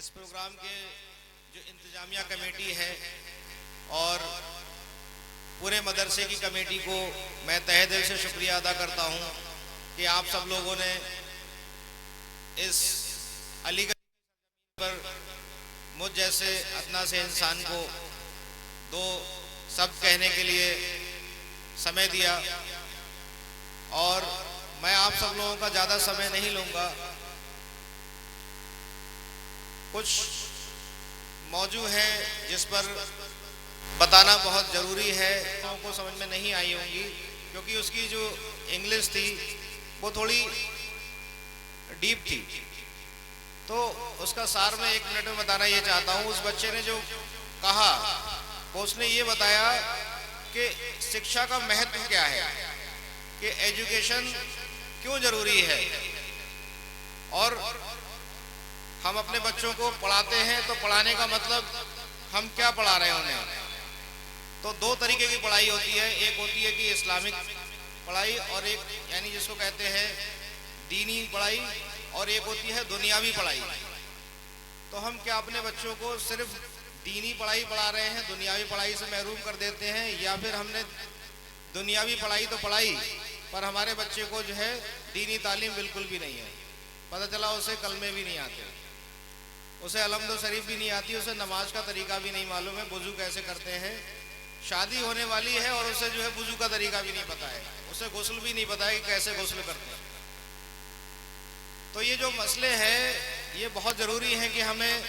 इस प्रोग्राम के जो इंतजामिया कमेटी है और पूरे मदरसे की कमेटी को मैं तहे दिल से शुक्रिया अदा करता हूं कि आप सब लोगों ने इस अलीगढ़ पर मुझ जैसे अदना से इंसान को दो शब्द कहने के लिए समय दिया। और मैं आप सब लोगों का ज़्यादा समय नहीं लूँगा। कुछ मौजू है जिस पर बताना बहुत ज़रूरी है, लोगों को समझ में नहीं आई होंगी क्योंकि उसकी जो इंग्लिश थी वो थोड़ी डीप थी। तो उसका सार मैं 1 मिनट में बताना ये चाहता हूँ। उस बच्चे ने जो कहा वो उसने ये बताया कि शिक्षा का महत्व क्या है, कि एजुकेशन क्यों ज़रूरी है। और हम अपने बच्चों को पढ़ाते हैं तो पढ़ाने का मतलब हम क्या पढ़ा रहे हैं उन्हें। तो 2 तरीके की पढ़ाई होती है, एक होती है कि इस्लामिक पढ़ाई और एक यानी जिसको कहते हैं दीनी पढ़ाई, और एक होती है दुनियावी पढ़ाई। तो हम क्या अपने बच्चों को सिर्फ दीनी पढ़ाई पढ़ा रहे हैं, दुनियावी पढ़ाई से महरूम कर देते हैं, या फिर हमने दुनियावी पढ़ाई तो पढ़ाई पर हमारे बच्चे को जो है दीनी तालीम बिल्कुल भी नहीं है। पता चला उसे कलमे भी नहीं आते, उसे अलहम्दुलिल्लाह शरीफ भी नहीं आती, उसे नमाज का तरीका भी नहीं मालूम है, वुज़ू कैसे करते हैं। शादी होने वाली है और उसे जो है वुज़ू का तरीका भी नहीं पता है, उसे गुस्ल भी नहीं पता है कि कैसे गुस्ल करते हैं। तो ये जो मसले हैं ये बहुत ज़रूरी है कि हमें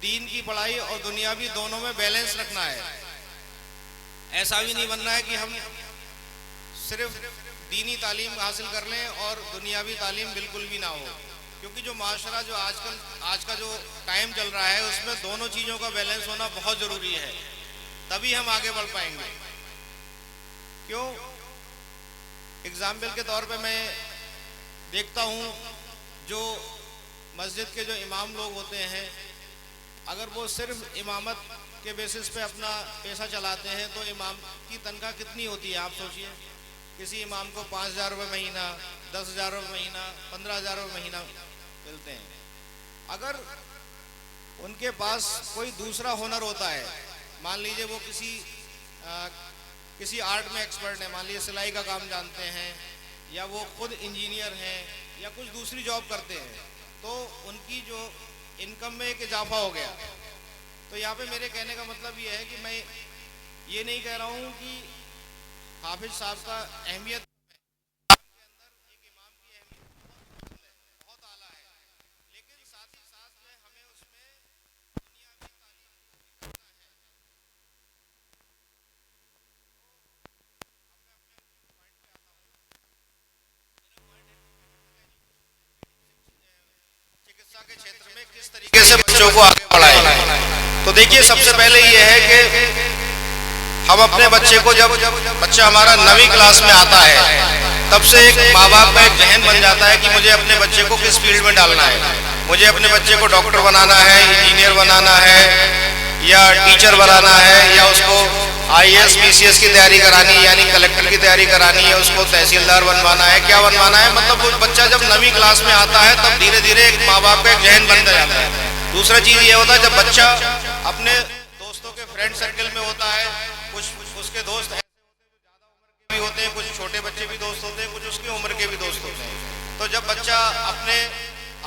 दीन की पढ़ाई और दुनियावी दोनों में बैलेंस रखना है। ऐसा भी नहीं बनना है कि हम सिर्फ दीनी तालीम हासिल कर लें और दुनियावी तालीम बिल्कुल भी ना हो, क्योंकि जो माशरा जो आज का जो टाइम चल रहा है उसमें दोनों चीज़ों का बैलेंस होना बहुत ज़रूरी है, तभी हम आगे बढ़ पाएंगे। क्यों? एग्जाम्पल के तौर पे मैं देखता हूँ जो मस्जिद के जो इमाम लोग होते हैं, अगर वो सिर्फ इमामत के बेसिस पे अपना पैसा चलाते हैं तो इमाम की तनख्वाह कितनी होती है आप सोचिए। किसी इमाम को 5,000 रुपये महीना, 10,000 रुपये महीना, 15,000 रुपये महीना मिलते हैं। अगर उनके पास कोई दूसरा हुनर होता है, मान लीजिए वो किसी आर्ट में एक्सपर्ट है, मान लीजिए सिलाई का काम जानते हैं, या वो खुद इंजीनियर हैं, या कुछ दूसरी जॉब करते हैं, तो उनकी जो इनकम में एक इजाफा हो गया। तो यहाँ पे मेरे कहने का मतलब ये है कि मैं ये नहीं कह रहा हूँ कि हाफिज साहब का अहमियत के अंदर एक इमाम की अहमियत बहुत आला है, लेकिन साथ ही साथ जो है हमें उसमें दुनियावी तालीम चिकित्सा के क्षेत्र में किस तरीके से बच्चों को आगे बढ़ाएं। तो देखिए सबसे पहले ये है कि हम अपने बच्चे को, जब बच्चा हमारा 9वीं क्लास में आता है, तब से एक माँ बाप का एक जहन बन जाता है कि मुझे अपने बच्चे को किस फील्ड में डालना है। मुझे अपने बच्चे को डॉक्टर बनाना है, इंजीनियर बनाना है, या टीचर बनाना है, या उसको IAS PCS की तैयारी करानी है, यानी कलेक्टर की तैयारी करानी है, उसको तहसीलदार बनवाना है, क्या बनवाना है। मतलब वो बच्चा जब 9वीं क्लास में आता है तब धीरे धीरे एक माँ बाप का एक जहन बनता जाता है। दूसरा चीज़ ये होता है जब बच्चा अपने दोस्तों के फ्रेंड सर्कल में होता है, कुछ उसके दोस्त ऐसे ज़्यादा उम्र के भी होते हैं, कुछ छोटे बच्चे भी दोस्त होते हैं, कुछ उसकी उम्र के भी दोस्त होते हैं। तो जब बच्चा अपने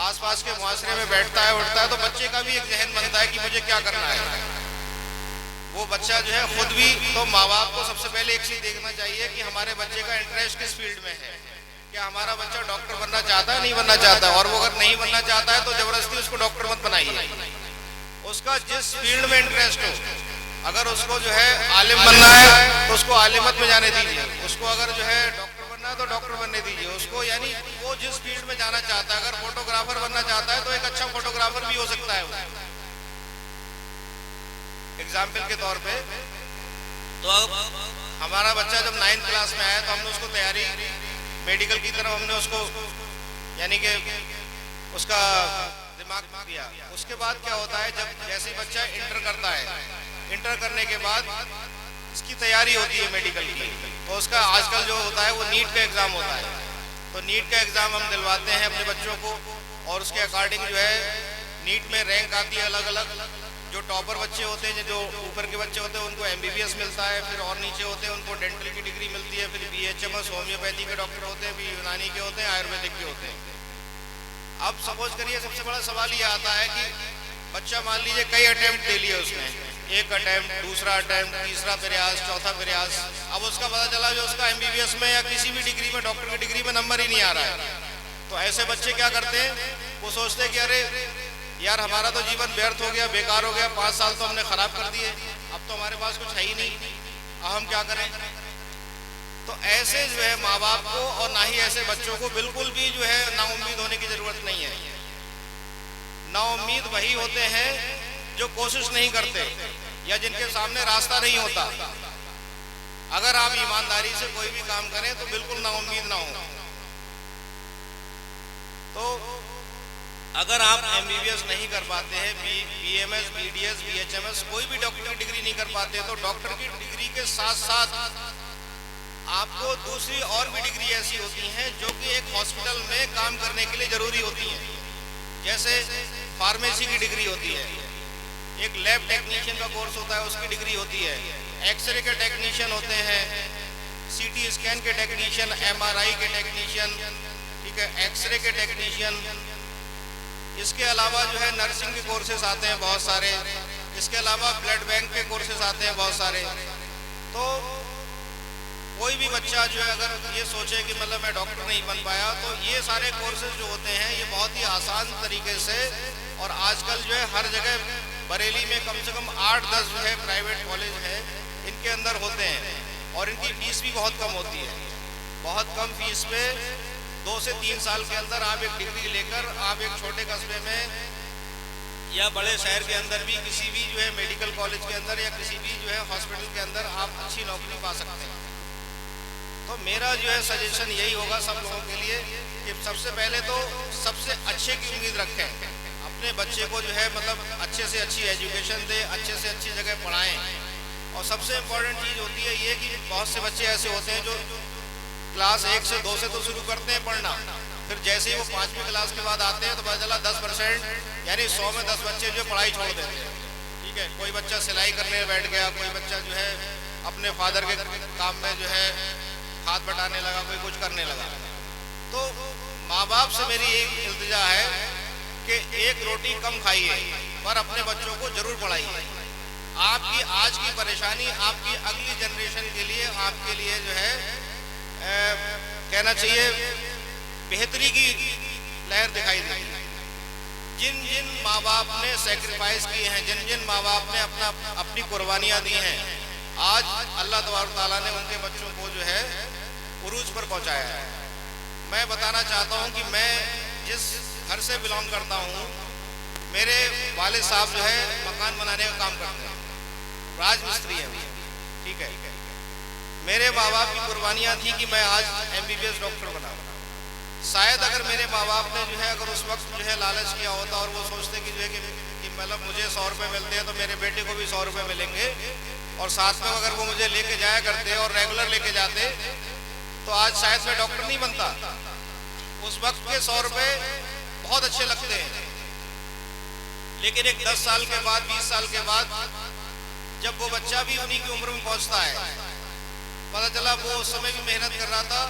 आसपास के मुआशरे में बैठता है उठता है तो बच्चे का भी एक जहन बनता है कि मुझे क्या करना है। वो बच्चा जो है खुद भी, तो माँ बाप को सबसे पहले एक चीज़ देखना चाहिए कि हमारे बच्चे का इंटरेस्ट किस फील्ड में है। क्या हमारा बच्चा डॉक्टर बनना चाहता है, नहीं बनना चाहता है, और वो अगर नहीं बनना चाहता है तो जबरदस्ती उसको डॉक्टर मत बनाइए। उसका जिस फील्ड में इंटरेस्ट हो, अगर उसको जो है आलिम बनना है तो उसको आलिमत में जाने दीजिए, उसको अगर जो है डॉक्टर बनना है तो डॉक्टर बनने दीजिए उसको, यानी वो जिस फील्ड में जाना चाहता है। अगर फोटोग्राफर बनना चाहता है तो एक अच्छा फोटोग्राफर भी हो सकता है वो, एग्जाम्पल के तौर पे। तो अब हमारा बच्चा जब 9th क्लास में आया तो हमने उसको तैयारी मेडिकल की तरफ हमने उसको यानी कि उसका दिमाग दिया। उसके बाद क्या होता है, जब जैसे ही बच्चा इंटर करता है, इंटर करने के बाद इसकी तैयारी होती है मेडिकल की, तो उसका आजकल जो होता है वो नीट का एग्ज़ाम होता है। तो नीट का एग्ज़ाम हम दिलवाते हैं अपने बच्चों को, और उसके अकॉर्डिंग जो है नीट में रैंक आती है अलग अलग। जो टॉपर बच्चे होते हैं, जो ऊपर के बच्चे होते हैं, उनको MBBS मिलता है, फिर और नीचे होते हैं उनको डेंटल की डिग्री मिलती है, फिर BHMS होम्योपैथी के डॉक्टर होते हैं, फिर यूनानी के होते हैं, आयुर्वेदिक के होते हैं। अब सपोज करिए सबसे बड़ा सवाल ये आता है कि बच्चा मान लीजिए कई अटेम्प्ट दे लिए उसने, एक अटेम्प्ट, दूसरा अटेम्प्ट, तीसरा प्रयास, चौथा प्रयास, अब उसका पता चला जो उसका MBBS में या किसी भी डिग्री में, डॉक्टर की डिग्री में नंबर ही नहीं आ रहा है। तो ऐसे बच्चे क्या करते हैं, वो सोचते हैं कि अरे यार हमारा तो जीवन व्यर्थ हो गया, बेकार हो गया, 5 साल तो हमने खराब कर दिए, अब तो हमारे पास कुछ है ही नहीं, अब हम क्या करें। तो ऐसे जो है माँ बाप को और ना ही ऐसे बच्चों को बिल्कुल भी जो है नाउम्मीद होने की जरूरत नहीं है। नाउम्मीद वही होते हैं जो कोशिश नहीं करते या जिनके सामने रास्ता नहीं होता। अगर आप ईमानदारी से कोई भी काम करें तो बिल्कुल नाउम्मीद ना हो। तो अगर आप MBBS नहीं कर पाते हैं, BMS, BDS, BHMS, कोई भी डॉक्टर की डिग्री नहीं कर पाते, तो डॉक्टर की डिग्री के साथ साथ आपको दूसरी और भी डिग्री ऐसी होती हैं जो कि एक हॉस्पिटल में काम करने के लिए जरूरी होती हैं। जैसे फार्मेसी की डिग्री होती है, एक लैब टेक्नीशियन का कोर्स होता है, उसकी डिग्री होती है, एक्सरे के टेक्नीशियन होते हैं, CT स्कैन के टेक्नीशियन, MRI के टेक्नीशियन, ठीक है, एक्सरे के टेक्नीशियन। इसके अलावा जो है नर्सिंग के कोर्सेज आते हैं बहुत सारे, इसके अलावा ब्लड बैंक के कोर्सेज आते हैं बहुत सारे। तो कोई भी बच्चा जो है अगर ये सोचे कि मतलब मैं डॉक्टर नहीं बन पाया, तो ये सारे कोर्सेज जो होते हैं ये बहुत ही आसान तरीके से, और आजकल जो है हर जगह बरेली में कम से कम 8-10 जो है प्राइवेट कॉलेज है, इनके अंदर होते हैं, और इनकी फीस भी बहुत कम होती है। बहुत कम फीस पे 2 से 3 साल के अंदर आप एक डिग्री लेकर आप एक छोटे कस्बे में या बड़े शहर के अंदर भी किसी भी जो है मेडिकल कॉलेज के अंदर या किसी भी जो है हॉस्पिटल के अंदर आप अच्छी नौकरी पा सकते हैं। तो मेरा जो है सजेशन यही होगा सब लोगों के लिए कि सबसे पहले तो सबसे अच्छे की उम्मीद रखें, अपने बच्चे को जो है मतलब अच्छे से अच्छी एजुकेशन दे, अच्छे से अच्छी जगह पढ़ाएं। और सबसे इम्पोर्टेंट चीज़ होती है ये कि बहुत से बच्चे ऐसे होते हैं जो क्लास 1 से 2 से तो शुरू करते हैं पढ़ना, फिर जैसे ही वो 5वीं क्लास के बाद आते हैं तो पता चला 10% यानी 100 में 10 बच्चे जो पढ़ाई छोड़ देते हैं। ठीक है, कोई बच्चा सिलाई करने बैठ गया, कोई बच्चा जो है अपने फादर के काम में जो है हाथ बटाने लगा, कोई कुछ करने लगा। तो माँ बाप से मेरी एक इल्तिजा है कि एक रोटी कम खाइए पर अपने बच्चों को जरूर पढ़ाइए। आपकी आज की परेशानी आपकी अगली जनरेशन के लिए, आपके लिए जो है कहना चाहिए बेहतरी की लहर दिखाई देगी। जिन जिन माँ बाप ने सेक्रीफाइस किए हैं, जिन जिन माँ बाप ने अपनी कुर्बानियाँ दी हैं, आज अल्लाह तबारक ताला ने उनके बच्चों को जो है उरूज पर पहुंचाया है। मैं बताना चाहता हूं कि मैं जिस घर से बिलोंग करता हूं, मेरे वालिद साहब जो है मकान बनाने का काम करते हैं, राजमिस्त्री हैं। ठीक है, मेरे माँ बाप की कुर्बानियाँ थी कि मैं आज MBBS डॉक्टर बना। शायद अगर मेरे माँ बाप ने जो है अगर उस वक्त जो है लालच किया होता और वो सोचते कि जो है कि मतलब मुझे 100 रुपये मिलते हैं तो मेरे बेटे को भी 100 रुपये मिलेंगे, और साथ में अगर वो मुझे लेके जाया करते और रेगुलर लेके जाते तो आज शायद मैं डॉक्टर नहीं बनता। उस वक्त के 100 रुपये बहुत अच्छे लगते हैं, लेकिन एक 10 साल के बाद, 20 साल के बाद जब वो बच्चा भी उन्हीं की उम्र में पहुंचता है, पता चला वो उस समय भी मेहनत कर रहा था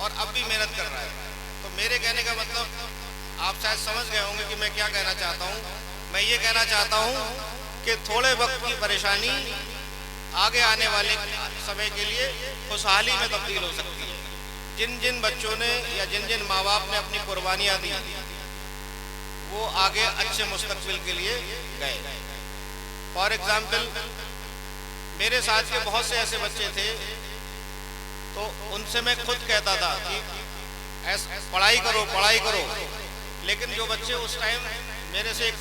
और अब भी मेहनत कर रहा है। तो मेरे कहने का मतलब आप शायद समझ गए होंगे कि मैं क्या कहना चाहता हूँ। मैं ये कहना चाहता हूँ कि थोड़े वक्त की परेशानी आगे आने वाले समय के लिए खुशहाली में तब्दील हो सकती है। जिन जिन बच्चों ने या जिन जिन माँ बाप ने अपनी कुर्बानियाँ दी, वो आगे अच्छे मुस्तकबिल के लिए गए। फॉर एग्जाम्पल, मेरे साथ के बहुत से ऐसे बच्चे थे, तो उनसे मैं खुद कहता था कि पढ़ाई करो, लेकिन जो बच्चे उस टाइम मेरे से